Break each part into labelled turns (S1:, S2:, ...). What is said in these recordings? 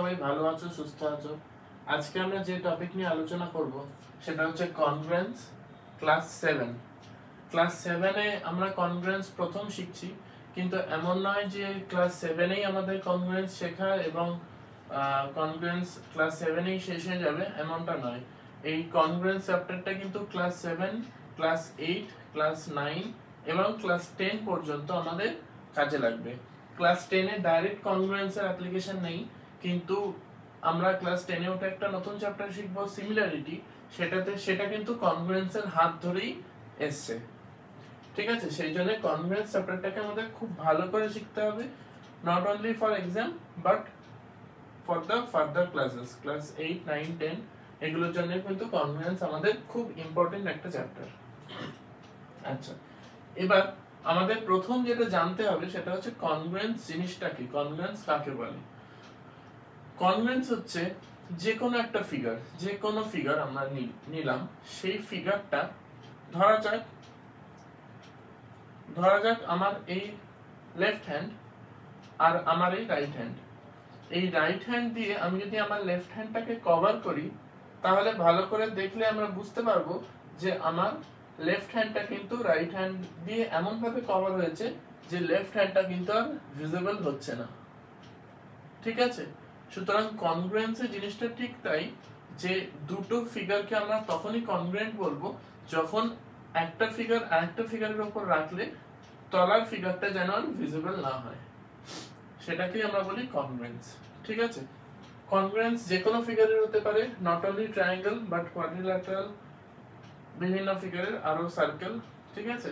S1: সবাই ভালো আছো, সুস্থ আছো। আজকে আমরা যে টপিক নিয়ে আলোচনা করব সেটা হচ্ছে কনগ্রুয়েন্স। ক্লাস 7 ক্লাস 7-এ আমরা কনগ্রুয়েন্স প্রথম শিখছি, কিন্তু এমন নয় যে ক্লাস 7-এই আমাদের কনগ্রুয়েন্স শেখা এবং কনগ্রুয়েন্স ক্লাস 7-এই শেষ হয়ে যাবে, এমনটা নয়। এই কনগ্রুয়েন্স চ্যাপ্টারটা কিন্তু ক্লাস 7, ক্লাস 8, ক্লাস 9 এবং ক্লাস 10 পর্যন্ত আমাদের কাজে লাগবে। ক্লাস 10-এ ডাইরেক্ট কনগ্রুয়েন্সের অ্যাপ্লিকেশন নেই, কিন্তু আমরা ক্লাস 10-এ ওটা একটা নতুন চ্যাপ্টার শিখবো, সিমিলারিটি। সেটা কিন্তু কনগ্রুয়েন্সের হাত ধরেই এসছে, ঠিক আছে? সেই জন্য কনগ্রুয়েন্স চ্যাপ্টারটাকে আমাদের খুব ভালো করে শিখতে হবে, not only for exam but for the further classes. Class 8, 9, 10 এগুলোর জন্য কিন্তু কনগ্রুয়েন্স আমাদের খুব ইম্পর্টেন্ট একটা চ্যাপ্টার। আচ্ছা, এবার আমাদের প্রথম যেটা জানতে হবে সেটা হচ্ছে কনগ্রুয়েন্স জিনিসটা কি, কনগ্রুয়েন্স কাকে বলে। কনগ্রুয়েন্স হচ্ছে যে কোনো একটা ফিগার, যে কোনো ফিগার আমরা নিলাম, সেই ফিগারটা ধরা যাক আমার এই লেফট হ্যান্ড আর আমার এই রাইট হ্যান্ড। এই রাইট হ্যান্ড দিয়ে আমি যদি আমার লেফট হ্যান্ডটাকে কভার করি, তাহলে ভালো করে দেখলে আমরা বুঝতে পারবো যে আমার লেফট হ্যান্ডটা কিন্তু রাইট হ্যান্ড দিয়ে এমন ভাবে কভার হয়েছে যে লেফট হ্যান্ডটা কিন্তু আর ভিজিবল হচ্ছে না, ঠিক আছে? সুতরাং কনগ্রুয়েন্সের জিনিসটা ঠিক তাই, যে দুটো ফিগারকে আমরা তখনই কনগ্রুয়েন্ট বলবো যখন একটা ফিগার আরেকটা ফিগারের উপর রাখলে তলার ফিগারটা যেন আর ভিজিবল না হয়, সেটাকেই আমরা বলি কনগ্রুয়েন্স, ঠিক আছে? কনগ্রুয়েন্স যে কোনো ফিগারের হতে পারে, not only triangle but quadrilateral, বিভিন্ন ফিগারের, আরো সার্কেল, ঠিক আছে?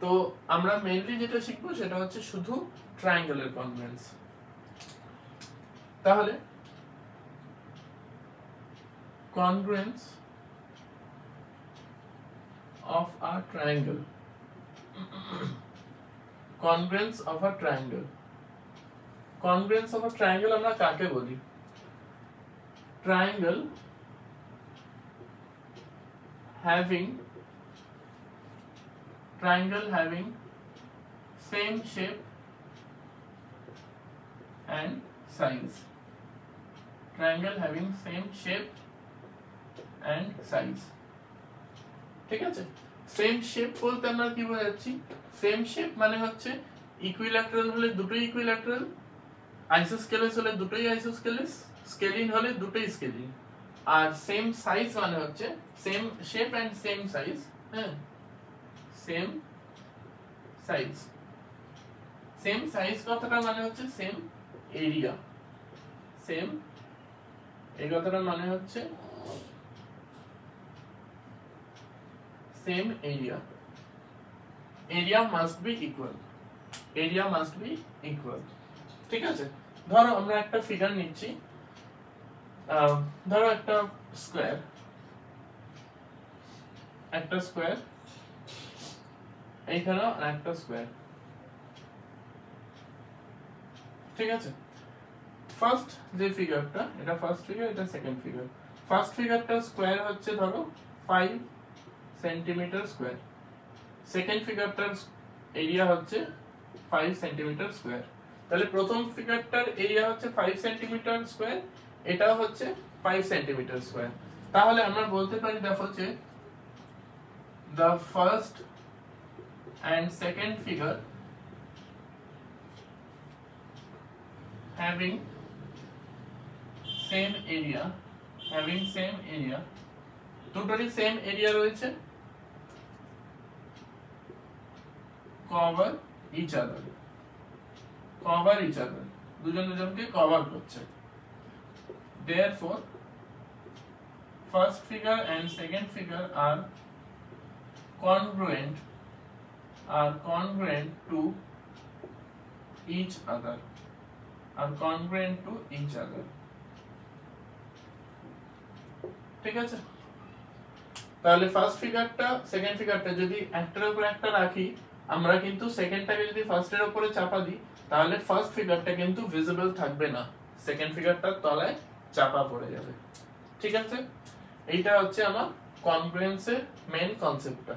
S1: তো আমরা মেইনলি যেটা শিখবো সেটা হচ্ছে শুধু ট্রায়াঙ্গেলের কনগ্রুয়েন্স। তাহলে congruence of a triangle, congruence of a triangle, congruence of a triangle আমরা কাকে বলি? triangle having same shape and size, triangle having same shape and size, ঠিক আছে? সেম শেপ বলতে আমরা কি বোঝাচ্ছি? সেম শেপ মানে হচ্ছে ইকুইল্যাটারাল হলে দুটোই ইকুইল্যাটারাল, আইসোস্কেলেস হলে দুটোই আইসোস্কেলেস, স্কেলিন হলে দুটোই স্কেলিন। আর সেম সাইজ মানে হচ্ছে same shape and same size, হ্যাঁ, সেম সাইজ। সেম সাইজ কথাটা মানে হচ্ছে সেম এরিয়া, সেম এই কথাটা মানে হচ্ছে same area must be equal, ঠিক আছে? ধরো আমরা একটা ফিগার নিচ্ছি, ধরো একটা স্কয়ার, এইখানেও একটা স্কয়ার, ঠিক আছে? ফার্স্ট যে ফিগারটা, এটা ফার্স্ট ফিগার, এটা সেকেন্ড ফিগার। ফার্স্ট ফিগারটা স্কয়ার হচ্ছে ধরো 5 সেন্টিমিটার স্কয়ার, সেকেন্ড ফিগারটার এরিয়া হচ্ছে 5 সেন্টিমিটার স্কয়ার। তাহলে প্রথম ফিগারটার এরিয়া হচ্ছে 5 সেন্টিমিটার স্কয়ার, এটা হচ্ছে 5 সেন্টিমিটার স্কয়ার। তাহলে আমরা বলতে পারি, দেখো যে the first and second figure having same area, দুটোরই সেম এরিয়া রয়েছে, cover each other, দুজন দুজনকে কভার করছে। therefore first figure and second figure are congruent to each other, ঠিক আছে? তাহলে ফার্স্ট ফিগারটা সেকেন্ড ফিগারটা যদি একটার উপর একটা রাখি, আমরা কিন্তু সেকেন্ডটাকে যদি ফার্স্টের উপরে চাপা দিই, তাহলে ফার্স্ট ফিগারটা কিন্তু ভিজিবল থাকবে না, সেকেন্ড ফিগারটার তলায় চাপা পড়ে যাবে, ঠিক আছে? এইটা হচ্ছে আমার কনগ্রুয়েন্সের মেইন কনসেপ্টটা,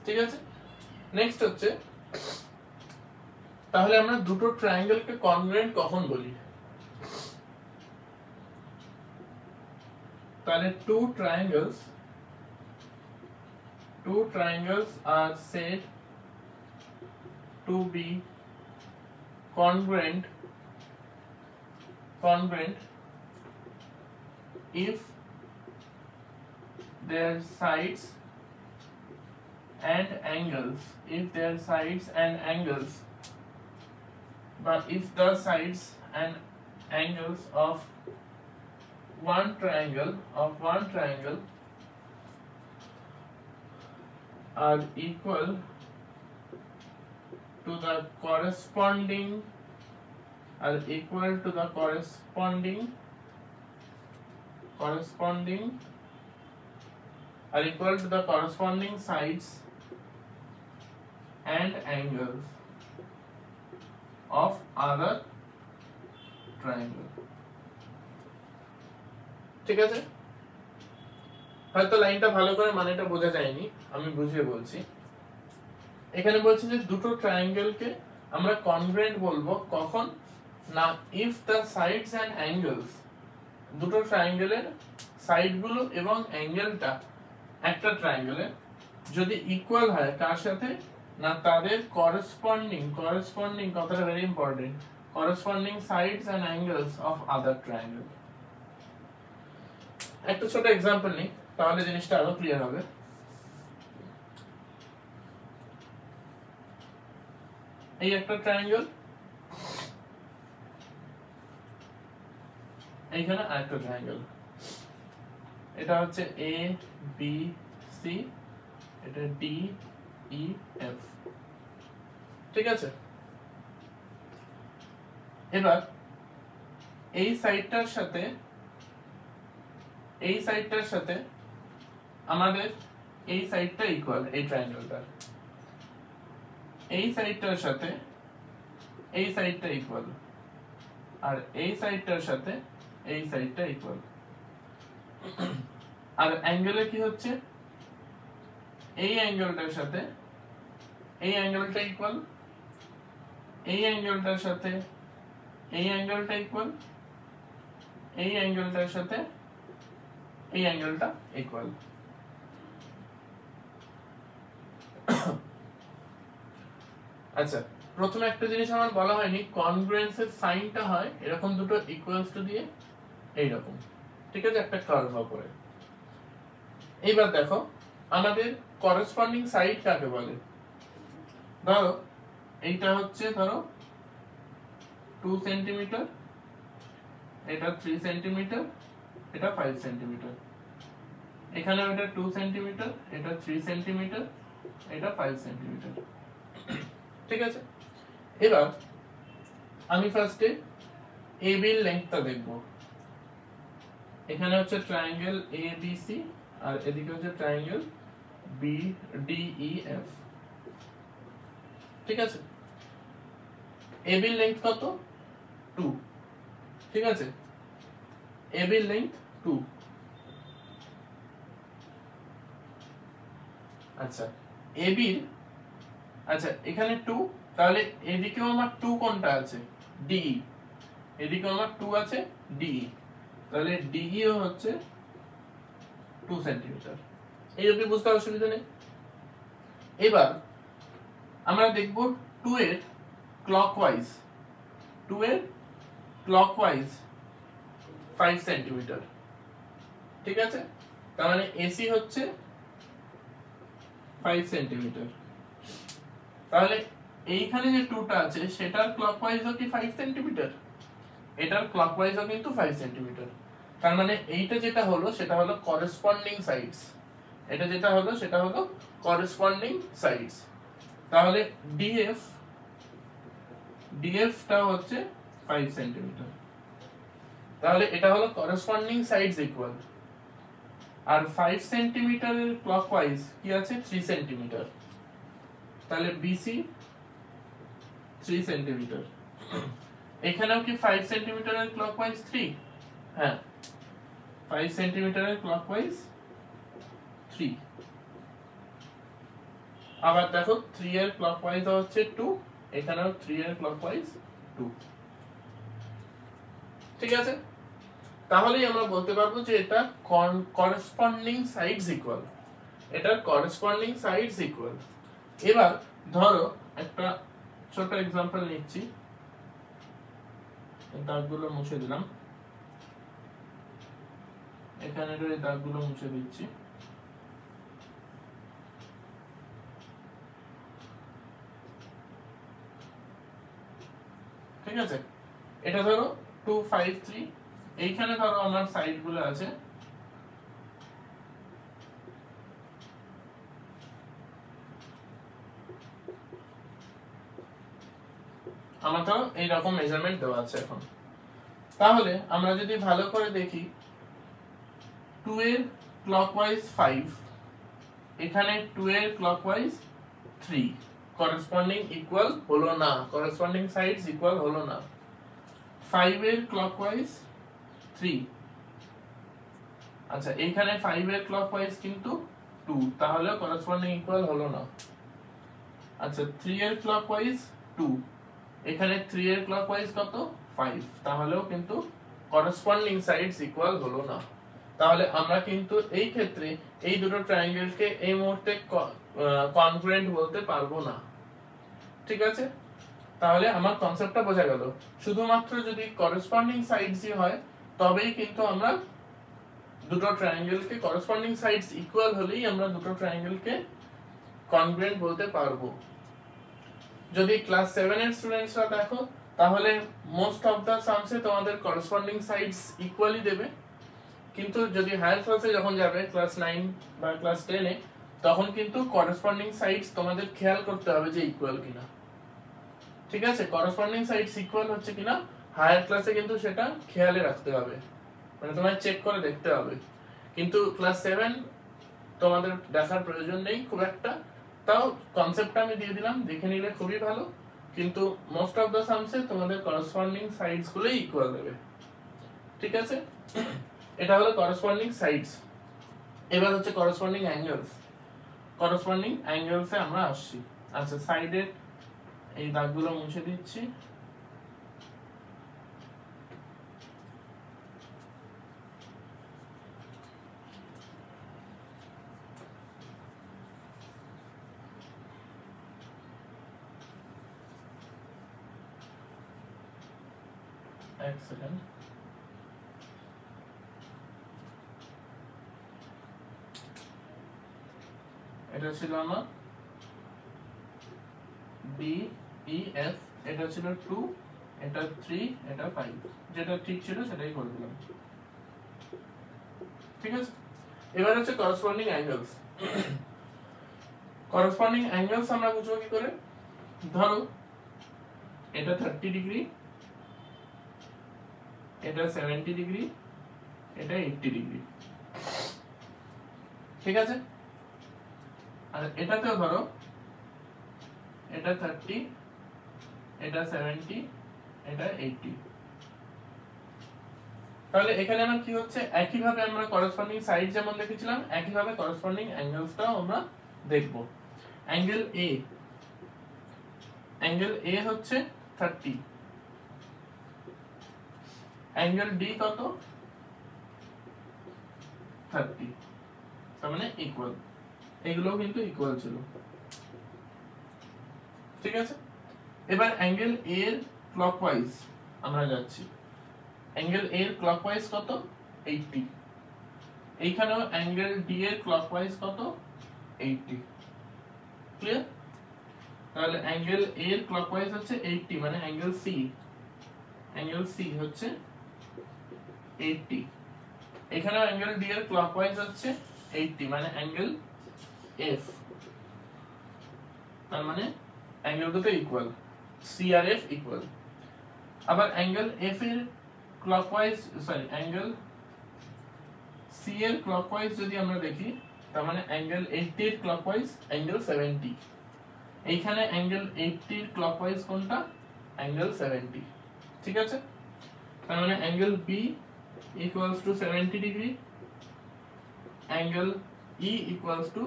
S1: ঠিক আছে? নেক্সট হচ্ছে, তাহলে আমরা দুটো ট্রায়াঙ্গেলকে কনগ্রুয়েন্ট কখন বলি? তাহলে two triangles are said to be congruent if their sides and angles, but if the sides and angles of one triangle are equal to the corresponding sides and angles of other triangle. ঠিক আছে, হয়তো লাইনটা ভালো করে মানেটা বোঝা যায়নি, আমি বুঝিয়ে বলছি। এখানে বলছি যে দুটো ট্রায়াঙ্গেলকে আমরা কনগ্রুয়েন্ট বলবো কখন না, if the sides and angles, দুটো ট্রায়াঙ্গেলের সাইডগুলো এবং অ্যাঙ্গেলটা একটা ট্রায়াঙ্গেলের যদি ইকুয়াল হয় কার সাথে না, তাদের করেসপন্ডিং কথাটা very important, corresponding sides and angles of other triangle. একটা ছোট এক্সাম্পল নিই, তাহলে জিনিসটা আরো ক্লিয়ার হবে। এই একটা ট্রায়াঙ্গেল, এইখানে আরেকটা ট্রায়াঙ্গেল, এটা হচ্ছে এ বি সি, এটা ডি ই এফ, ঠিক আছে। এবার এই সাইডটার সাথে আমাদের এই সাইডটা ইকুয়াল, এই ট্রায়াঙ্গেলটার এই সাইডটার সাথে এই সাইডটা ইকুয়াল, আর এই সাইডটার সাথে এই সাইডটা ইকুয়াল। আর অ্যাঙ্গেলে কি হচ্ছে, এই অ্যাঙ্গেলটার সাথে এই অ্যাঙ্গেলটা ইকুয়াল, এই অ্যাঙ্গেলটার সাথে এই অ্যাঙ্গেলটা ইকুয়াল, এই অ্যাঙ্গেলটার সাথে এই অ্যাঙ্গেলটা ইকুয়াল। আচ্ছা, প্রথমে একটা জিনিস আমার বলা হয়নি, কনগ্রুয়েন্সের সাইনটা হয় এরকম দুটো ইকুয়ালস টু দিয়ে এইরকম, ঠিক আছে, একটা কার্ভ উপরে। এইবার দেখো আমাদের করেসপন্ডিং সাইড কাকে বলে, ধরো এইটা হচ্ছে ধরো 2 সেন্টিমিটার, এটা 3 সেন্টিমিটার, এটা 5 সেন্টিমিটার, এখানে এটা 2 সেন্টিমিটার, এটা 3 সেন্টিমিটার, এটা 5 সেন্টিমিটার, ঠিক আছে। এবার আমি ফার্স্টে এ বি এর লেন্থটা দেখব। এখানে হচ্ছে ট্রায়াঙ্গেল এ বি সি আর এদিকে হচ্ছে triangle B D E F, ঠিক আছে। এ বি এর লেন্থ কত, 2, ঠিক আছে, এ বি এর লেন্থ 2। আচ্ছা এ বি, আচ্ছা এখানে 2, তাহলে এদিকেও আমার 2 কোনটা আছে, ডিই, এদিকেও আমার 2 আছে ডিই, তাহলে ডিই ও হচ্ছে 2 সেন্টিমিটার। এই অবধি বুঝতে অসুবিধা নেই। এবার আমরা দেখব 2 এর ক্লকওয়াইজ, 5 সেন্টিমিটার, ঠিক আছে। তার মানে এসি হচ্ছে 5 সেন্টিমিটার, তাহলে এইখানে যে 2টা আছে সেটার ক্লকওয়াইজও কি 5 সেন্টিমিটার, এটার ক্লকওয়াইজও কিন্তু 5 সেন্টিমিটার। তার মানে এইটা যেটা হলো সেটা হলো করেসপন্ডিং সাইডস, এটা যেটা হলো সেটা হলো করেসপন্ডিং সাইডস। তাহলে ডিএফ টা হচ্ছে 5 সেন্টিমিটার, তাহলে এটা হলো করেসপন্ডিং সাইডস ইকুয়াল। আর 5 সেন্টিমিটারের ক্লকওয়াইজ কি আছে, 3 সেন্টিমিটার, তাহলে বিসি 3 সেন্টিমিটার। এখানেও কি 5 সেন্টিমিটারের ক্লকওয়াইজ 3, হ্যাঁ 5 সেন্টিমিটারের ক্লকওয়াইজ 3। আবার দেখো 3 এর ক্লকওয়াইজ হচ্ছে 2, এখানেও 3 এর ক্লকওয়াইজ 2, ঠিক আছে। তাহলেই আমরা বলতে পারবো যে এটা করেসপন্ডিং সাইডস ইকুয়াল, এটার করেসপন্ডিং সাইডস ইকুয়াল। এবার ধরো একটা ছোট এক্সাম্পল নিচ্ছি, দাগগুলো মুছে দিলাম, এখানে এই দাগগুলো মুছে দিচ্ছি। ঠিক আছে, এটা ধরো 253, এইখানে ধরো আমার সাইড গুলো আছে আমার তো এইরকম মেজারমেন্ট দেওয়া আছে এখন। তাহলে আমরা যদি ভালো করে দেখি 2 এর ক্লকওয়াইজ 5, এখানে 2 এর ক্লকওয়াইজ 3, করেসপন্ডিং ইকুয়াল হলো না, করেসপন্ডিং সাইডস ইকুয়াল হলো না। 5 এর ক্লকওয়াইজ 3, আচ্ছা এইখানে 5 এর ক্লকওয়াইজ কিন্তু 2, তাহলে করেসপন্ডিং ইকুয়াল হলো না। আচ্ছা 3 এর ক্লকওয়াইজ 2, এখানে 3 এর ক্লকওয়াইজ কত 5, তাহলেও কিন্তু করেসপন্ডিং সাইডস ইকুয়াল হলো না। তাহলে আমরা কিন্তু এই ক্ষেত্রে এই দুটো ট্রায়াঙ্গেলকে এই মুহূর্তে কনগ্রুয়েন্ট বলতে পারবো না। ঠিক আছে, তাহলে আমার কনসেপ্টটা বোঝা গেল। শুধুমাত্র যদি করেসপন্ডিং সাইডসই হয় তবেই কিন্তু আমরা দুটো ট্রায়াঙ্গেলকে করেসপন্ডিং সাইডস ইকুয়াল হলেই আমরা দুটো ট্রায়াঙ্গেলকে কনগ্রুয়েন্ট বলতে পারবো। যদি ক্লাস 7 এর স্টুডেন্টসরা দেখো তাহলে মোস্ট অফ দা সামসে তোমাদের করেসপন্ডিং সাইডস ইকুয়ালি দেবে, কিন্তু যদি হায়ার ক্লাসে যখন যাবে ক্লাস 9 বা ক্লাস 10 এ তখন কিন্তু করেসপন্ডিং সাইডস তোমাদের খেয়াল করতে হবে যে ইকুয়াল কিনা। ঠিক আছে, করেসপন্ডিং সাইডস ইকুয়াল হচ্ছে কিনা হায়ার ক্লাসে কিন্তু সেটা খেয়ালে রাখতে হবে, মানে তোমায় চেক করে দেখতে হবে। কিন্তু ক্লাস 7 তোমাদের দেখার প্রয়োজন নেই খুব একটা, তাও কনসেপ্টটা আমি দিয়ে দিলাম, দেখে নিলে খুবই ভালো। কিন্তু মোস্ট অফ দা সামসে তোমাদের করেসপন্ডিং সাইডস গুলোই ইকুয়াল দেবে। ঠিক আছে, এটা হলো করেসপন্ডিং সাইডস। এবার হচ্ছে করেসপন্ডিং অ্যাঙ্গেলস। করেসপন্ডিং অ্যাঙ্গেলসে আমরা আসছি। আচ্ছা সাইডের এই দাগগুলো মুছে দিচ্ছি। এক সেকেন্ড, এটা ছিল আমার বি ই এফ, এটা ছিল 2, এটা 3, এটা 5, যেটা ঠিক ছিল সেটাই করে দিলাম। ঠিক আছে, এবার হচ্ছে করেসপন্ডিং অ্যাঙ্গেলস। করেসপন্ডিং অ্যাঙ্গেলস আমরা বুঝবো কি করে? ধরো এটা 30 ডিগ্রি, এটা 70 ডিগ্রি, এটা 80 ডিগ্রি। ঠিক আছে, আর এটাতেও ধরো এটা 30, এটা 70, এটা 80। তাহলে এখানে আমরা কি হচ্ছে, একই ভাবে আমরা করেসপন্ডিং সাইড যেমন দেখেছিলাম একই ভাবে করেসপন্ডিং অ্যাঙ্গেলসটাও আমরা দেখব। অ্যাঙ্গেল এ হচ্ছে 30, অ্যাঙ্গেল ডি কত 30, তার মানে ইকুয়াল, এগুলো কিন্তু ইকুয়াল ছিল। ঠিক আছে, এবার অ্যাঙ্গেল এ এর ক্লকওয়াইজ আমরা যাচ্ছি। অ্যাঙ্গেল এ এর ক্লকওয়াইজ কত 80, এইখানেও অ্যাঙ্গেল ডি এর ক্লকওয়াইজ কত 80। ক্লিয়ার? তাহলে অ্যাঙ্গেল এ এর ক্লকওয়াইজ হচ্ছে 80, মানে অ্যাঙ্গেল সি হচ্ছে 80, এখানেও অ্যাঙ্গেল ডি এর ক্লকওয়াইজ হচ্ছে 80, মানে অ্যাঙ্গেল এফ। তার মানে অ্যাঙ্গেল দুটো ইকুয়াল, সি আর এফ ইকুয়াল। আবার অ্যাঙ্গেল এফ এর ক্লকওয়াইজ, সরি অ্যাঙ্গেল সি এর ক্লকওয়াইজ যদি আমরা দেখি, তার মানে অ্যাঙ্গেল 80 এর ক্লকওয়াইজ অ্যাঙ্গেল 70, এইখানে অ্যাঙ্গেল 80 এর ক্লকওয়াইজ কোনটা অ্যাঙ্গেল 70। ঠিক আছে, তার মানে angle B equals to 70 degree, angle E equals to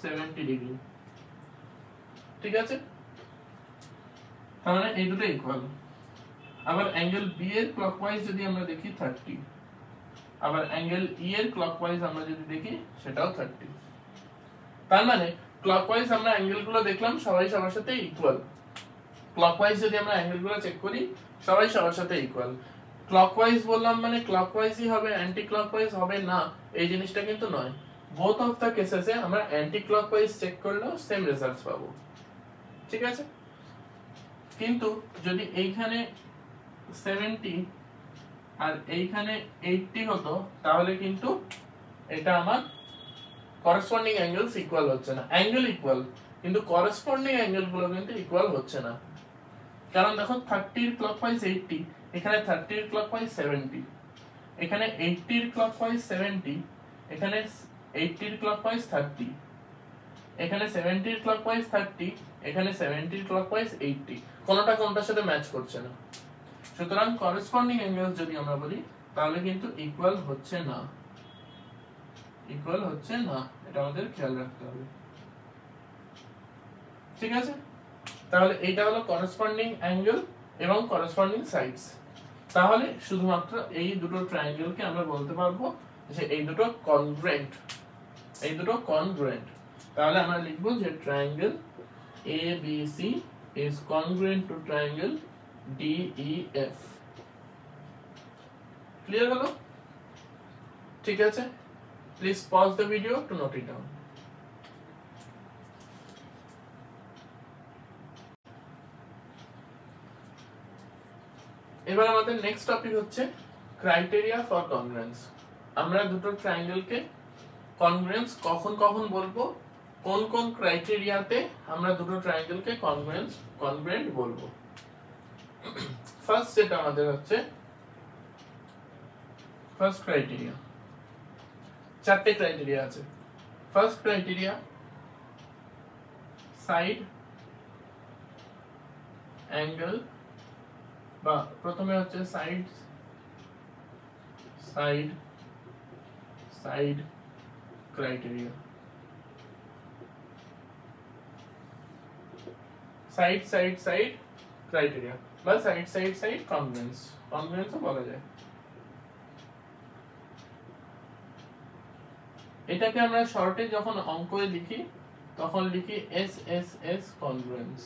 S1: 70 degree. ঠিক আছে, তার মানে এই দুটো ইকুয়াল। আবার অ্যাঙ্গেল বি এর ক্লকওয়াইজ যদি আমরা দেখি 30, আবার অ্যাঙ্গেল ই এর ক্লকওয়াইজ আমরা যদি দেখি সেটাও 30। তার মানে ক্লকওয়াইজ আমরা অ্যাঙ্গেলগুলো দেখলাম সবাই সবার সাথে ইকুয়াল, ক্লকওয়াইজ যদি আমরা অ্যাঙ্গেলগুলো চেক করি সবাই সবার সাথে ইকুয়াল। ক্লকওয়াইজ বললাম মানে ক্লকওয়াইজই হবে, অ্যান্টি ক্লকওয়াইজ হবে না এই জিনিসটা কিন্তু নয়। বোথ অফ দ্য কেসেসে আমরা অ্যান্টি ক্লকওয়াইজ চেক করলেও সেম রেজাল্টস পাবো, ঠিক আছে। কিন্তু যদি এইখানে 70 আর এইখানে 80 হতো তাহলে কিন্তু এটা আমার করেসপন্ডিং অ্যাঙ্গেলস ইকুয়াল হচ্ছে না। অ্যাঙ্গেল ইকুয়াল কিন্তু করেসপন্ডিং অ্যাঙ্গেলগুলো কিন্তু ইকুয়াল হচ্ছে না। কারণ দেখো 30 এর ক্লকওয়াইজ 80, এখানে 30 এর ক্লকওয়াইজ 70, এখানে 80 এর ক্লকওয়াইজ 70, এখানে 80 এর ক্লকওয়াইজ 30, এখানে 70 এর ক্লকওয়াইজ 30, এখানে 70 এর ক্লকওয়াইজ 80, কোনটা কোনটার সাথে ম্যাচ করছে না। সুতরাং করেসপন্ডিং অ্যাঙ্গেলস যদি আমরা বলি তাহলে কিন্তু ইকুয়াল হচ্ছে না, ইকুয়াল হচ্ছে না, এটা আমাদের খেয়াল রাখতে হবে, ঠিক আছে। তাহলে এইটা হলো করেসপন্ডিং অ্যাঙ্গেল এবং করেসপন্ডিং সাইডস। তাহলে শুধুমাত্র এই দুটো ট্রায়াঙ্গেলকে আমরা বলতে পারবো যে এই দুটো কনগ্রুয়েন্ট, এই দুটো কনগ্রুয়েন্ট। তাহলে আমরা লিখব যে triangle ABC is congruent to triangle DEF। Clear হলো? ঠিক আছে, please pause the video to note it down. এবার আমাদের নেক্সট টপিক হচ্ছে ক্রাইটেরিয়া ফর কনগ্রুয়েন্স। আমরা দুটো ট্রায়াঙ্গেলকে কনগ্রুয়েন্স কখন কখন বলবো, কোন কোন ক্রাইটেরিয়াতে আমরা দুটো ট্রায়াঙ্গেলকে কনগ্রুয়েন্ট বলবো। ফার্স্ট যেটা আমাদের হচ্ছে ফার্স্ট ক্রাইটেরিয়া, চারটে ক্রাইটেরিয়া আছে। ফার্স্ট ক্রাইটেরিয়া সাইড অ্যাঙ্গেল, বা প্রথমে হচ্ছে side side side criteria, side side side criteria বা সাইড সাইড সাইড কনগ্রুয়েন্স, কনগ্রুয়েন্সও বলা যায়। এটাকে আমরা শর্টে যখন অঙ্কে লিখি তখন লিখি SSS কনগ্রুয়েন্স,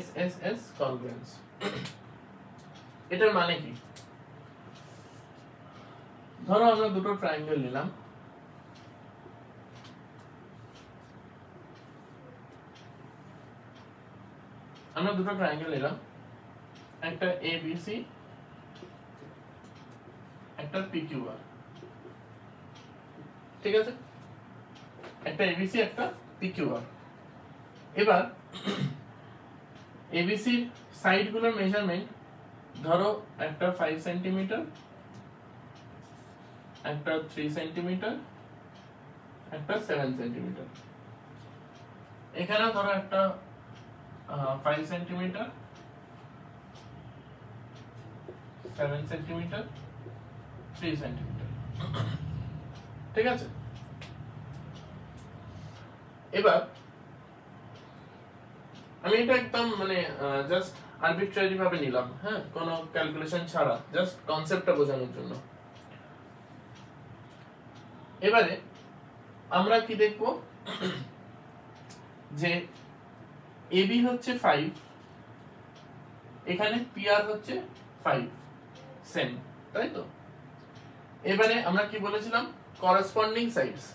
S1: SSS কনগ্রুয়েন্স। এটার মানে কি? ধরো আমরা দুটো ট্রায়াঙ্গেল নিলাম, একটা ABC একটা PQR, ঠিক আছে, একটা ABC একটা PQR। এবার ABC সাইড গুলোর মেজারমেন্ট ধরো একটা 5 সেন্টিমিটার, একটা 3 সেন্টিমিটার, একটা 7 সেন্টিমিটার। এখানে ধরো একটা 5 সেন্টিমিটার, 7 সেন্টিমিটার, 3 সেন্টিমিটার, ঠিক আছে। এবার আমি এটা একদম মানে জাস্ট আরবিট্রারি ভাবে নিলাম, হ্যাঁ, কোনো ক্যালকুলেশন ছাড়া, জাস্ট কনসেপ্টটা বোঝানোর জন্য। এবারে আমরা কি দেখব যে AB হচ্ছে 5, এখানে PR হচ্ছে 5, সেম, তাই তো। এবারে আমরা কি বলেছিলাম করেসপন্ডিং সাইডস,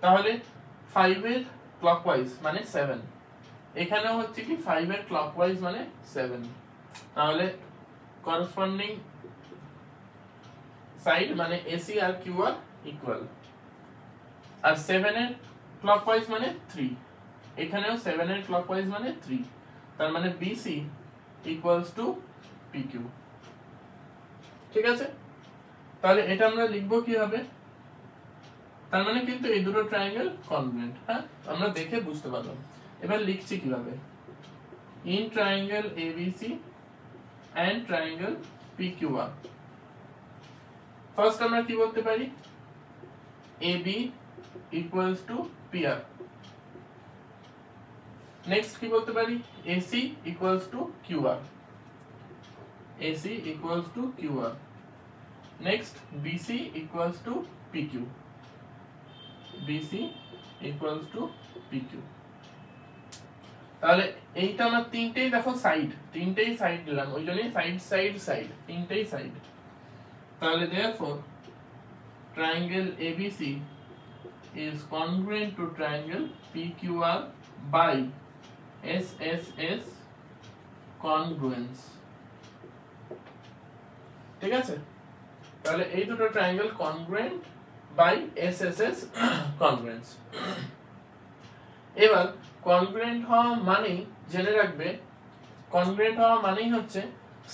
S1: তাহলে 5 এর ক্লকওয়াইজ মানে 7, এখানেও হচ্ছে কি 5 এর ক্লকওয়াইজ মানে 7, তাহলে করেসপন্ডিং সাইড মানে AC আর QR ইকুয়াল। আর 7 এর ক্লকওয়াইজ মানে 3, এখানেও 7 এর ক্লকওয়াইজ মানে 3, তার মানে BC ইকুয়ালস টু PQ, ঠিক আছে। তাহলে এটা আমরা লিখবো কিভাবে? তার মানে কিন্তু এই দুটো ট্রায়াঙ্গেল কনগ্রুয়েন্ট, হ্যাঁ, আমরা দেখে বুঝতে পারলাম। এবার লিখছি কিভাবে, in triangle ABC and triangle PQR। First আমরা কি বলতে পারি, AB equals to PR, next কি বলতে পারি, AC equals to QR, AC equals to QR. Next BC equals to PQ, BC equals to PQ. তাহলে এইটা আমার তিনটেই দেখো সাইড, তিনটেই সাইড দিলাম, ওই জন্যই সাইড সাইড সাইড, তিনটেই সাইড। তাহলে therefore triangle ABC is congruent to triangle PQR by SSS congruence। ঠিক আছে, তাহলে এই দুটো triangle congruent by SSS congruence। এবার congruent হওয়া মানেই জেনে রাখবে, congruent হওয়া মানেই হচ্ছে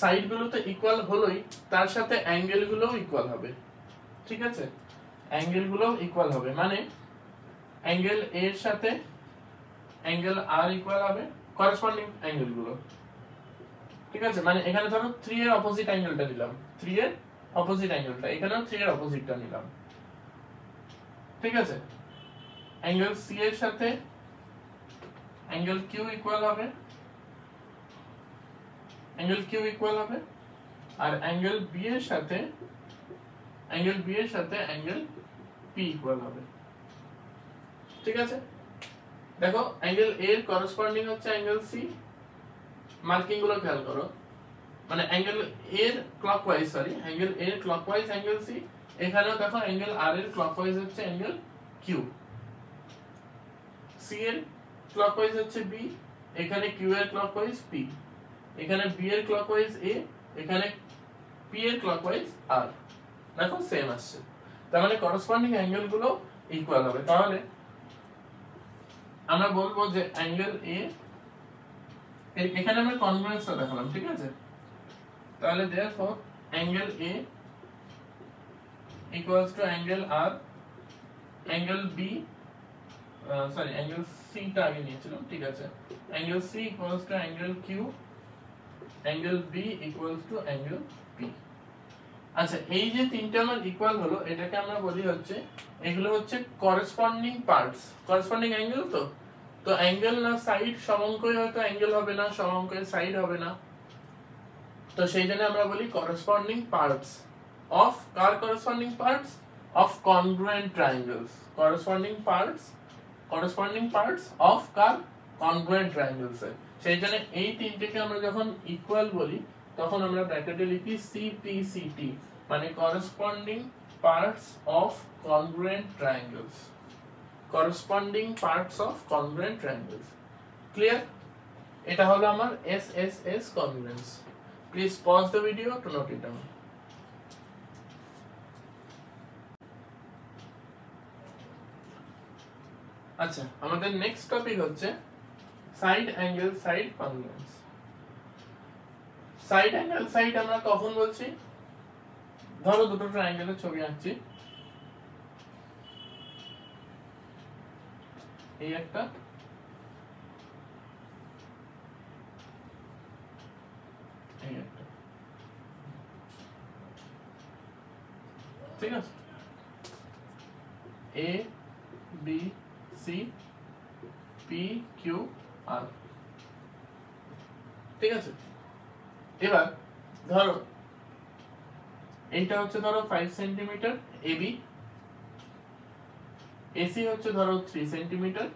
S1: সাইড গুলো তো ইকুয়াল হলোই, তার সাথে অ্যাঙ্গেল গুলোও ইকুয়াল হবে। ঠিক আছে, অ্যাঙ্গেল গুলোও ইকুয়াল হবে, মানে অ্যাঙ্গেল এ এর সাথে অ্যাঙ্গেল আর ইকুয়াল হবে, করেসপন্ডিং অ্যাঙ্গেল গুলো। ঠিক আছে, মানে এখানে ধরো 3 এর অপোজিট অ্যাঙ্গেলটা নিলাম, 3 এর অপোজিট অ্যাঙ্গেলটা, এখানেও 3 এর অপোজিটটা নিলাম। ঠিক আছে, অ্যাঙ্গেল সি এর সাথে অ্যাঙ্গেল কিউ ইকুয়াল হবে, অ্যাঙ্গেল কিউ ইকুয়াল হবে, আর অ্যাঙ্গেল বি এর সাথে অ্যাঙ্গেল পি ইকুয়াল হবে। ঠিক আছে, দেখো অ্যাঙ্গেল এ এর করেসপন্ডিং হচ্ছে অ্যাঙ্গেল সি, মার্কিং গুলো খেয়াল করো, মানে অ্যাঙ্গেল এর ক্লকওয়াইজ, সরি অ্যাঙ্গেল এর ক্লকওয়াইজ অ্যাঙ্গেল সি, এখানেও দেখো অ্যাঙ্গেল আর এর ক্লকওয়াইজ হচ্ছে অ্যাঙ্গেল কিউ, সি এর ক্লকওয়াইজ হচ্ছে বি, এখানে কিউ এর ক্লকওয়াইজ পি, এখানে বি এর ক্লকওয়াইজ এ, এখানে পি এর ক্লকওয়াইজ আর, দেখো সেম আসছে, তার মানে করেসপন্ডিং অ্যাঙ্গেল গুলো ইকুয়াল হবে। তাহলে আমরা বলবো যে অ্যাঙ্গেল এ, এখানে আমরা কনগ্রুয়েন্সটা দেখালাম। ঠিক আছে, তাহলে therefore angle A equals to angle R, angle B sorry angle C টা আগে নিয়েছিলাম। ঠিক আছে, angle C equals to angle Q, angle B equals to angle P. আচ্ছা, এই যে তিনটা আমার ইকুয়াল হলো, এটাকে আমরা বলি হচ্ছে, এগুলো হচ্ছে করেসপন্ডিং পার্টস, করেসপন্ডিং অ্যাঙ্গেল। তো অ্যাঙ্গেল না সাইড সমঙ্কয় হয়তো অ্যাঙ্গেল হবে না, সমঙ্কয় সাইড হবে না, তো সেই জন্য আমরা বলি corresponding parts of, car corresponding parts of congruent triangles, corresponding parts of car congruent triangles. সেই জন্য এই তিনটেকে আমরা যখন ইকুয়াল বলি, তখন আমরা ব্র্যাকেটে লিখি সিপিসিটি, মানে corresponding parts of congruent triangles, corresponding parts of congruent triangles। clear? এটা হলো আমার SSS congruence। please pause the video to note it down। আচ্ছা, আমাদের নেক্সট টপিক হচ্ছে side angle side congruence. Side angle side আমরা কখন বলছি, ধরো দুটো ট্রায়াঙ্গেলের ছবি আঁকছি, এই একটা, এই একটা। ঠিক আছে, এ B C P Q R. ঠিক আছে, এবার ধরো এইটা হচ্ছে ধরো 5 সেন্টিমিটার এবি, এসি হচ্ছে ধরো 3 সেন্টিমিটার,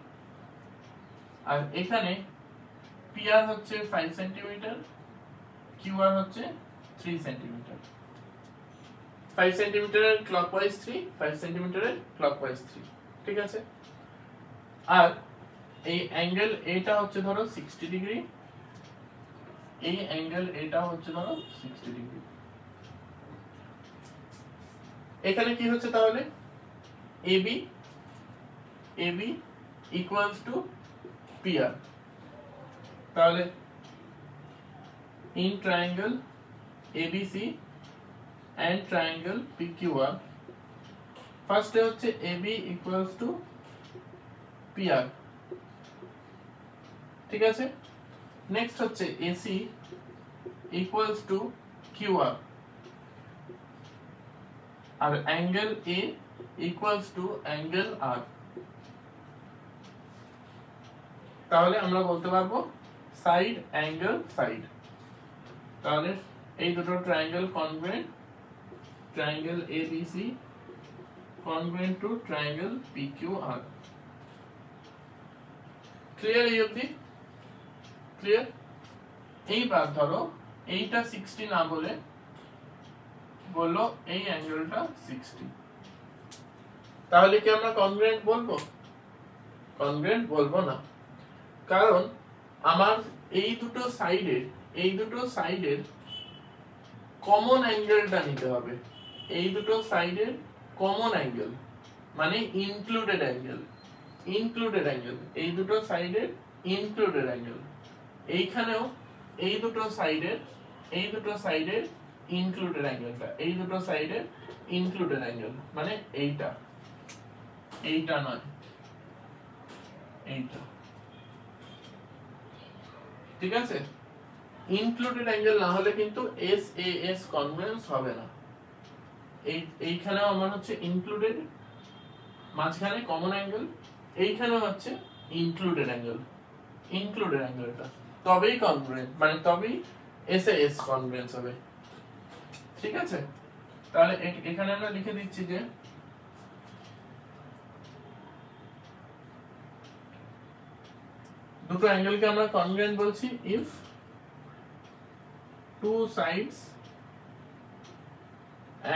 S1: আর এখানে পিআর হচ্ছে 5 সেন্টিমিটার, কিউআর হচ্ছে 3 সেন্টিমিটার। 5 সেন্টিমিটারের ক্লকওয়াইজ 3, 5 সেন্টিমিটারের ক্লকওয়াইজ 3। ঠিক আছে, আর এই অ্যাঙ্গেল এটা হচ্ছে ধরো 60 ডিগ্রি, এই অ্যাঙ্গেল এটা হচ্ছে ধরো 60 ডিগ্রি। এখানে কি হচ্ছে তাহলে, এবি equals to PR। তাহলে in triangle ABC and triangle PQR, first হচ্ছে AB equals to PR। ঠিক আছে, নেক্সট হচ্ছে AC equals to QR, আর angle A equals to angle R। তাহলে আমরা বলতে পারবো সাইড অ্যাঙ্গেল সাইড। তাহলে এই দুটো triangle congruent, triangle ABC congruent to triangle PQR। Clear এই অবধি? ক্লিয়ার? এইবার ধরো এইটা 60 না বলে বললো এই অ্যাঙ্গেলটা 60, তাহলে কি আমরা কনগ্রুয়েন্ট বলবো? কনগ্রুয়েন্ট বলবো না, কারণ আমার এই দুটো সাইডের কমন অ্যাঙ্গেলটা নিতে হবে। এই দুটো সাইডের কমন অ্যাঙ্গেল মানে ইনক্লুডেড অ্যাঙ্গেল, এই দুটো সাইডের ইনক্লুডেড অ্যাঙ্গেল। এইখানেও এই দুটো সাইডের ইনক্লুডেড অ্যাঙ্গেলটা, এই দুটো সাইডের ইনক্লুডেড অ্যাঙ্গেল মানে এইটা নয়, এইটা। ঠিক আছে? ইনক্লুডেড অ্যাঙ্গেল না হলে কিন্তু SAS কনগ্রুয়েন্স হবে না। এইখানেও আমার হচ্ছে ইনক্লুডেড, মাঝখানে কমন অ্যাঙ্গেল, এইখানেও হচ্ছে ইনক্লুডেড অ্যাঙ্গেলটা, তবেই কনগ্রুয়েন্ট মানে তবেই SAS কনগ্রুয়েন্স হবে। ঠিক আছে? তাহলে এখানে আমরা লিখে দিচ্ছি যে দুটো অ্যাঙ্গেলকে আমরা কনগ্রুয়েন্ট বলছি if two sides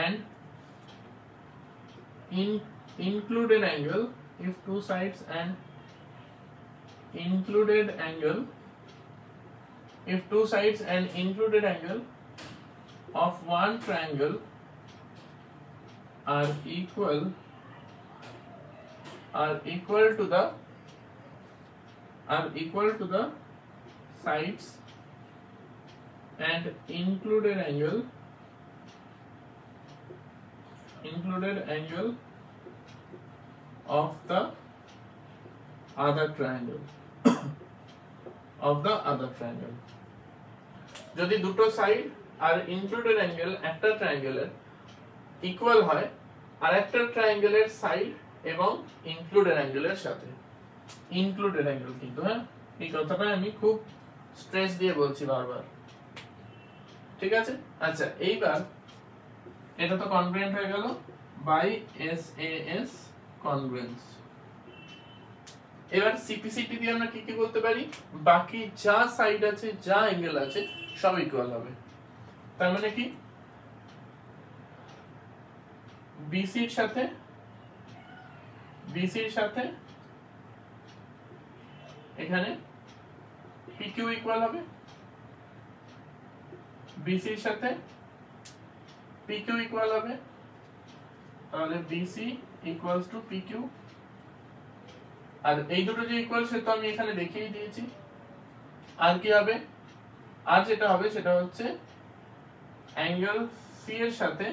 S1: and included angle, if two sides and included angle, if two sides and included angle of one triangle are equal to the sides and included angle of the other triangle যদি দুটো side are included angle একটা ট্রায়াঙ্গেলের equal হয় আর একটা ট্রায়াঙ্গেলের side এবং included অ্যাঙ্গেলের সাথে, included angle কিন্তু, হ্যাঁ এই কথাটা আমি খুব স্ট্রেস দিয়ে বলছি বারবার। ঠিক আছে? আচ্ছা, এইবার এটা তো কনগ্রুয়েন্ট হয়ে গেল বাই SAS কনগ্রুয়েন্স। এবার CPCT দিয়ে আমরা কি কি বলতে পারি? বাকি যা সাইড আছে, যা অ্যাঙ্গেল আছে সব ইকুয়াল হবে। তার মানে কি BC এর সাথে এখানে PQ ইকুয়াল হবে, BC এর সাথে PQ ইকুয়াল হবে, তাহলে BC ইকুয়ালস টু PQ। আর এই দুটো যে ইকুয়াল সে তো আমি এখানে দেখিয়ে দিয়েছি। আর কি হবে? আর যেটা হবে সেটা হচ্ছে অ্যাঙ্গেল C এর সাথে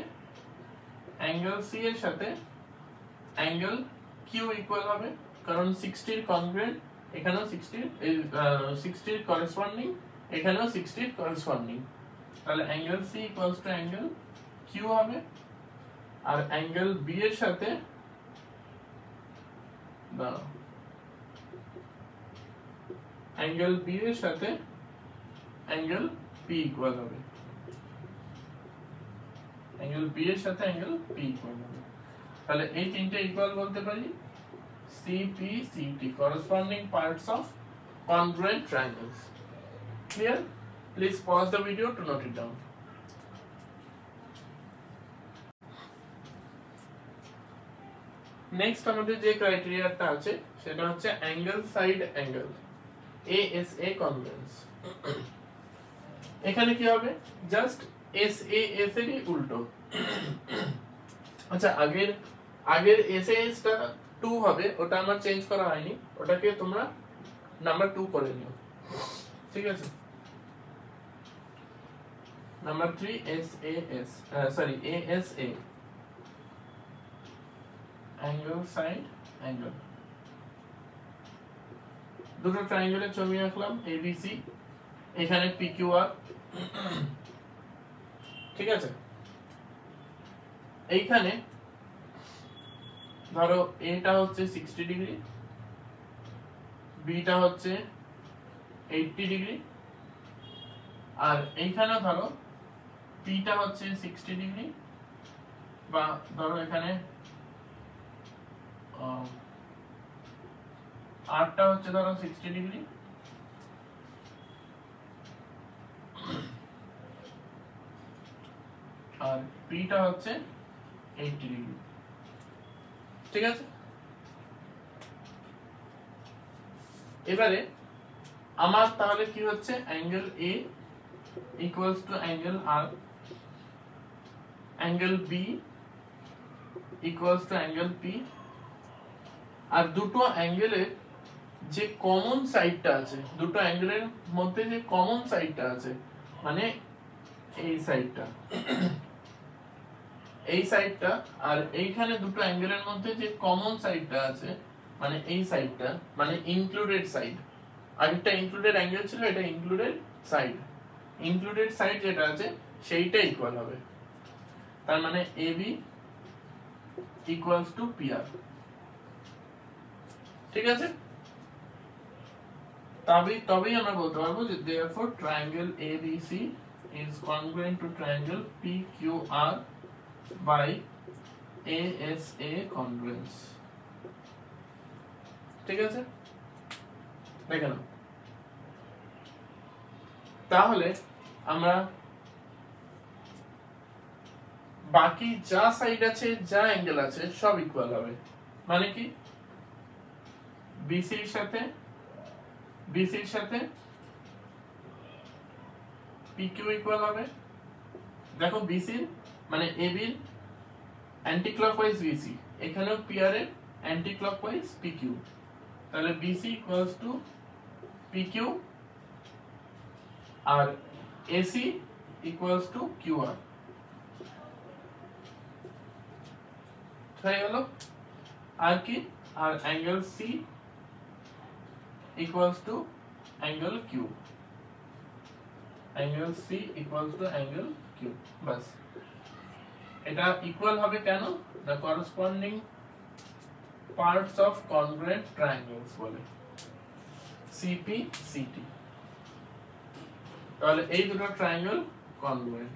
S1: অ্যাঙ্গেল Q ইকুয়াল হবে, কারণ 60 এর কনগ্রুয়েন্ট, এখানেও 60 এর করেসপন্ডিং, এখানেও 60 এর করেসপন্ডিং, তাহলে angle C equals to angle Q হবে। আর অ্যাঙ্গেল B এর সাথে অ্যাঙ্গেল P ইকুয়াল হবে, তাহলে এই তিনটে ইকুয়াল বলতে পারি CPCT, corresponding parts of congruent triangles. Clear? Please pause the video to note it down. Next আমাদের যে ক্রাইটেরিয়াটা আছে সেটা হচ্ছে angle side angle, ASA congruence. এখানে কি হবে? জাস্ট SAS এরই উল্টো। আচ্ছা, আগের SAS টা 2 হবে, ওটা আমার চেঞ্জ করা হয়নি, ওটাকে তোমরা নাম্বার 2 করে নিও। ঠিক আছে? Number 3 ASA angle side angle. দুটো ট্রায়াঙ্গেলের ছবি আঁকলাম ABC, এখানে PQR। ঠিক আছে? এইখানে ধরো এটা হচ্ছে 60 ডিগ্রি, বিটা হচ্ছে 80 ডিগ্রি, আর এইখানে ধরো পিটা হচ্ছে 60 ডিগ্রি, বা ধরো এখানে আরটা হচ্ছে ধরো 60 ডিগ্রি, আর পিটা হচ্ছে 80 ডিগ্রি। ঠিক আছে, এবারে আমার তাহলে কি হচ্ছে, angle A equals to angle R, angle B equals to angle P, আর দুটো অ্যাঙ্গেলের যে কমন সাইডটা আছে, দুটো অ্যাঙ্গেলের মধ্যে যে কমন সাইডটা আছে, মানে এই সাইডটা, এই সাইডটা, আর এইখানে দুটো অ্যাঙ্গেলের মধ্যে যে কমন সাইডটা আছে, মানে এই সাইডটা, মানে ইনক্লুডেড সাইড। আরেকটা ইনক্লুডেড অ্যাঙ্গেল ছিল, এটা ইনক্লুডেড সাইড। ইনক্লুডেড সাইড যেটা আছে সেইটা ইকুয়াল হবে, তার মানে এবি ইকুয়ালস টু পিআর। ঠিক আছে, তবেই আমরা বলতে পারবো যে therefore triangle ABC is congruent to triangle PQR by ASA congruence। ঠিক আছে, দেখে নাও। তাহলে আমরা বাকি যা সাইড আছে, যা অ্যাঙ্গেল আছে, সব ইকুয়াল হবে। মানে কি, বিসির সাথে PQ ইকুয়াল হবে। দেখো বিসির মানে এবির অ্যান্টি ক্লকওয়াইজ বিসি, এখানেও পিআর এর অ্যান্টি ক্লকওয়াইজ পিকিউ, তাহলে বিসি ইকুয়ালস টু পিকিউ, আর এসি ইকুয়ালস টু কিউআর। হয়ে গেল। আর কি, আর angle C equals to angle Q, angle C equals to angle Q. বাস, এটা ইকুয়াল হবে কেন, the corresponding parts of congruent triangles বলে, সিপি সিটি। তাহলে এই দুটো ট্রায়াঙ্গেল কনগ্রুয়েন্ট।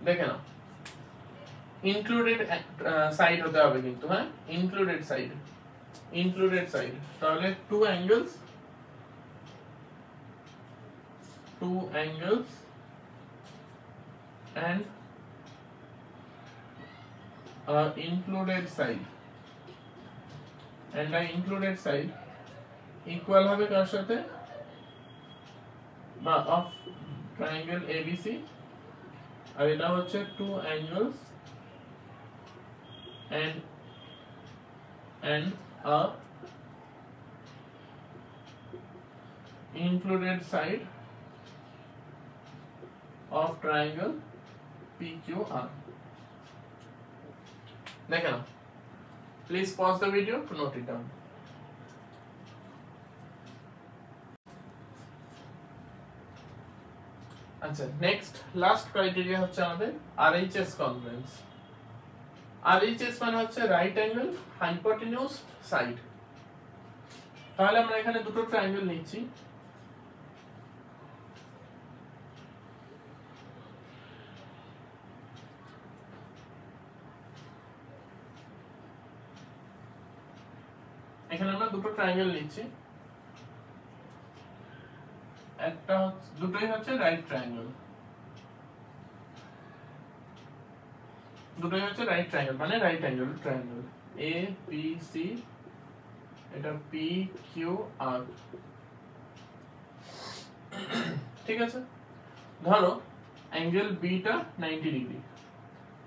S1: দেখে নাও, ইনক্লুডেড সাইড হতে হবে কিন্তু, হ্যাঁ, ইনক্লুডেড সাইড। তাহলে two angles and included side, and included side equal হবে কার সাথে, বা of triangle ABC, আর এটা হচ্ছে two angles and a included side of triangle PQR. দেখে নাও, please pause the video to note it down. আচ্ছা, next last criteria হচ্ছে আমাদের RHS congruence. RHS মানে হচ্ছে রাইট অ্যাঙ্গেল হাইপোটেনিউস সাইড। তাহলে আমরা এখানে দুটো ট্রায়াঙ্গেল নিচ্ছি, এখানে আমরা দুটো ট্রায়াঙ্গেল নিচ্ছি, একটা দুটোই হচ্ছে রাইট ট্রায়াঙ্গেল, মানে right angle triangle A B C, এটা পি কিউ আর। ঠিক আছে, ধরো অ্যাঙ্গেল বিটা 90 ডিগ্রি,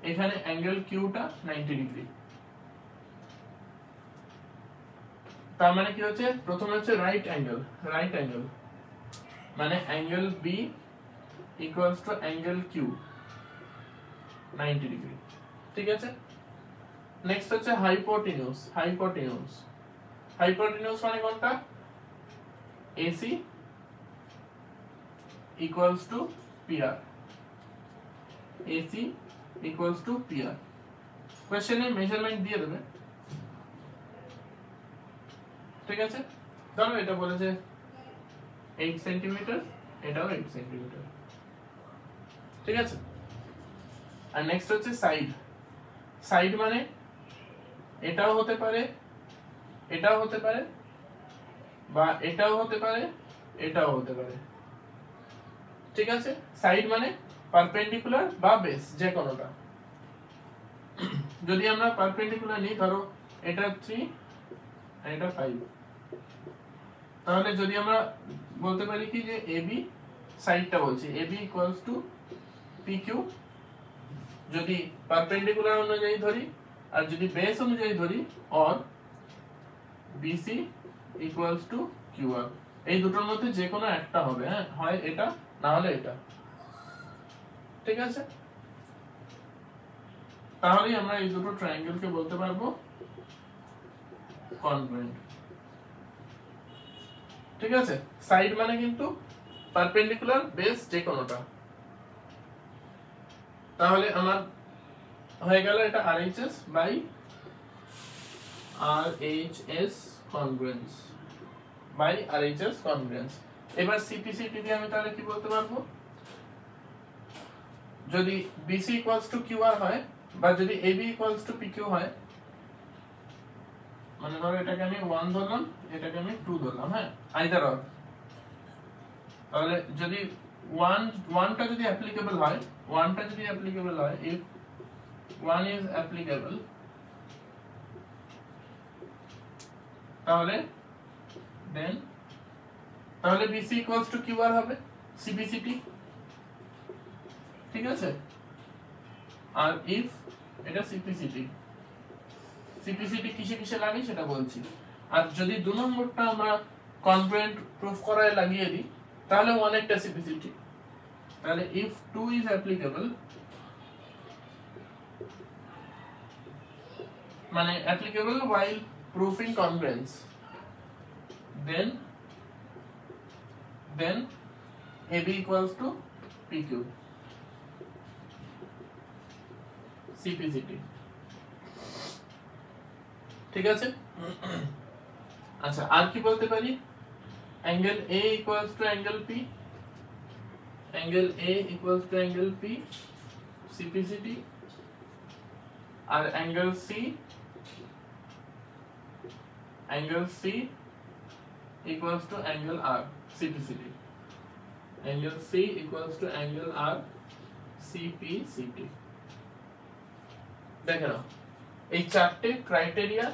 S1: এখানে অ্যাঙ্গেল কিউটা 90 ডিগ্রি। তার মানে কি হচ্ছে, প্রথমে হচ্ছে রাইট অ্যাঙ্গেল মানে angle B equals to angle Q 90 degree. ঠিক আছে, নেক্সট হচ্ছে হাইপোটেনিউস মানে কোনটা, এসি ইকুয়ালস টু পিআর, কোশ্চেনে মেজারমেন্ট দিয়ে দেবে। ঠিক আছে, ধরো এটা বলেছে 8 সেন্টিমিটার, এটাও 8 সেন্টিমিটার, ঠিক আছে। আর নেক্সট হচ্ছে সাইড। সাইড মানে এটাও হতে পারে, এটাও হতে পারে, বা এটাও হতে পারে, এটাও হতে পারে, ঠিক আছে। সাইড মানে পারপেন্ডিকুলার বা বেস, যে কোনোটা। যদি আমরা পারপেন্ডিকুলার নিই, ধরো এটা 3 আর এটা 5, তাহলে যদি আমরা বলতে পারি কি যে এবি সাইডটা বলছি এবি ইকুয়ালস টু পিকিউ, যদি পারপেন্ডিকুলার অনুযায়ী ধরি, আর যদি বেস অনুযায়ী ধরি or BC equals to QR. এই দুটোর মধ্যে যে কোনো একটা হবে, হ্যাঁ, হয় এটা না হলে এটা, ঠিক আছে। তাহলেই আমরা এই দুটো ট্রায়াঙ্গেলকে বলতে পারবো কনগ্রুয়েন্ট, ঠিক আছে। সাইড মানে কিন্তু পারপেন্ডিকুলার, বেস যে কোনোটা। তাহলে আমার হয়ে গেল এটা RHS by RHS congruence by RHS congruence. এবার CPCT দিয়ে আমি তাহলে কি বলতে পারবো, যদি BC ইকুয়ালস টু QR হয়, বা যদি AB ইকুয়ালস টু PQ হয়, মানে ধরো এটাকে আমি 1 ধরলাম, এটাকে আমি 2 ধরলাম, হ্যাঁ, আইদার অর। তাহলে যদি 1টা যদি অ্যাপ্লিকেবল হয়, 1টা যদি অ্যাপ্লিকেবল হয়, if 1 is applicable, তাহলে দেন তাহলে BC equals to QR হবে CPCT, ঠিক আছে। আর if এটা CPCT কিসে কিসে লাগে সেটা বলছি। আর যদি 2 নম্বরটা আমরা কনগ্রুয়েন্ট প্রুফ করায় লাগিয়ে দিই, তাহলে অনেকটা CPCT। তাহলে if 2 is applicable, মানে applicable while proving congruence, then AB equals to PQ, CPCT, ঠিক আছে। আচ্ছা, আর কি বলতে পারি, angle A equals to angle P, angle A equals to angle P, CPCT। আর angle C equals to angle R, CPCT, angle C equals to angle R, CPCT। দেখে নাও, এই চারটে ক্রাইটেরিয়া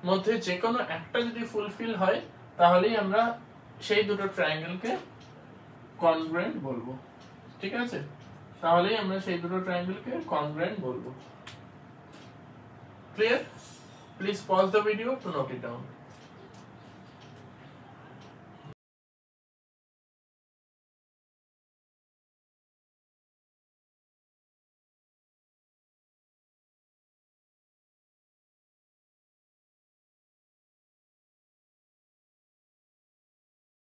S1: মধ্যে যে কোনো একটা যদি ফুলফিল হয়, তাহলেই আমরা সেই দুটো ট্রায়াঙ্গেলকে কনগ্রুয়েন্ট বলবো, ঠিক আছে। তাহলেই আমরা সেই দুটো ট্রায়াঙ্গেলকে কনগ্রুয়েন্ট বলবো। Clear? Please pause the video to note it down.